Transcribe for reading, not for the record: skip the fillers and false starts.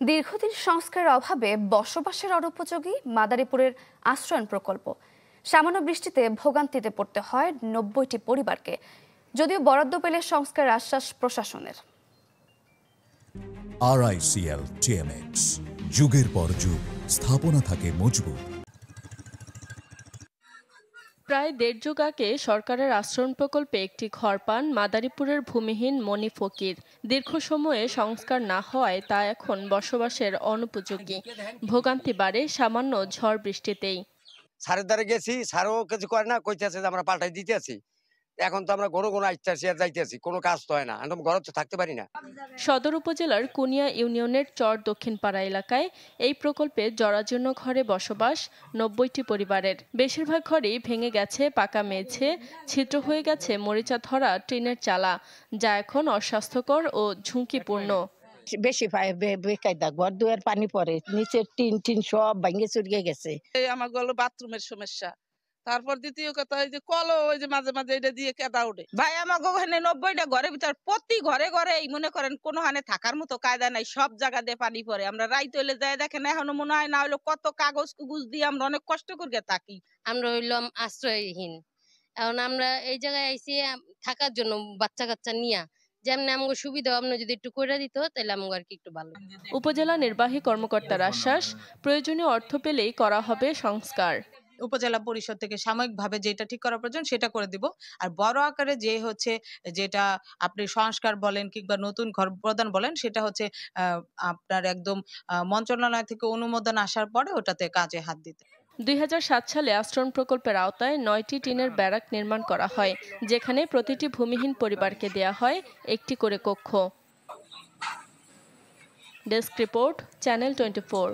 দীর্ঘদিন সংস্কারের অভাবে বসবাসের অনুপযোগী মাদারীপুরের আশ্রয়ণ প্রকল্প। সামান্য বৃষ্টিতে ভোগান্তিতে পড়তে হয় ৯০টি পরিবারকে, যদিও বরাদ্দ পেলে সংস্কারের আশ্বাস প্রশাসনের। RICL TMX, যুগের পর যুগ স্থাপনা থাকে মজবুত। প্রায় ১.৫ যুগ আগে সরকারের আশ্রয়ণ প্রকল্পে একটি ঘর পান মাদারীপুরের ভূমিহীন মনি ফকির। দীর্ঘ সময়ে সংস্কার না হওয়ায় তা এখন বসবাসের অনুপযোগী। ভোগান্তি বাড়ে সামান্য ঝড় বৃষ্টিতেই। সারের দ্বারে গেছি, সারও কিছু করে না, কইতেছে যে আমরা পাল্টাই দিতে আছি। এখন তো আমরা ঘন ঘন আসতেছি আর যাইতেছি, কোনো কাজ তো হয় না, একদম ঘরে তো থাকতে পারি না। সদর উপজেলার কুনিয়া ইউনিয়নের চর দক্ষিণপাড়া এলাকায় এই প্রকল্পে জরাজীর্ণ ঘরে বসবাস ৯০টি পরিবারের। বেশিরভাগ ঘরেই ভেঙে গেছে পাকা মেঝে, ছিদ্র হয়ে গেছে মরিচা ধরা টিনের চালা, যা এখন অস্বাস্থ্যকর ও ঝুঁকিপূর্ণ। বেশি বেকায়দা, ঘর দুয়ার পানি পড়ে, নিচের টিন সব ভেঙে চুরিয়ে গেছে। আমার হলো বাথরুমের সমস্যা। তারপর দ্বিতীয় কথা, ওই যে কলও ওই যে মাঝে মাঝে এটা দিয়ে কেদা ওঠে। ভাই আমাকে ওখানে ৯০টা ঘরের ভিতর প্রতি ঘরে ঘরে এই মনে করেন কোনোখানে থাকার মতো কায়দা নাই, সব জায়গা দিয়ে পানি পড়ে। আমরা রাইত হইলে যাই দেখেন, এখনো মনে হয় না হইলো কত কাগজ কুগজ দিয়ে আমরা অনেক কষ্ট করে থাকি। আমরা হইলাম আশ্রয়হীন। এখন আমরা এই জায়গায় আইসি থাকার জন্য, বাচ্চা কাচ্চা নিয়া যেমনি আমাকে সুবিধা আপনি যদি একটু করে দিত তাহলে আমাকে আর কি একটু ভালো। উপজেলা নির্বাহী কর্মকর্তার আশ্বাস, প্রয়োজনীয় অর্থ পেলেই করা হবে সংস্কার। উপজেলা পরিষদ থেকে সাময়িকভাবে যেটা ঠিক করা প্রয়োজন সেটা করে দিব। আর বড় আকারে যেটা আপনি সংস্কার বলেন কিংবা নতুন ঘর প্রদান বলেন, সেটা হচ্ছে আপনার একদম মন্ত্রণালয় থেকে অনুমোদন আসার পরে ওটাতে কাজে হাত দিতে। ২০০৭ সালে আশ্রয়ণ প্রকল্পের আওতায় ৯টি টিনের ব্যারাক নির্মাণ করা হয়, যেখানে প্রতিটি ভূমিহীন পরিবারকে দেয়া হয় একটি করে কক্ষ। Desk report, channel 24।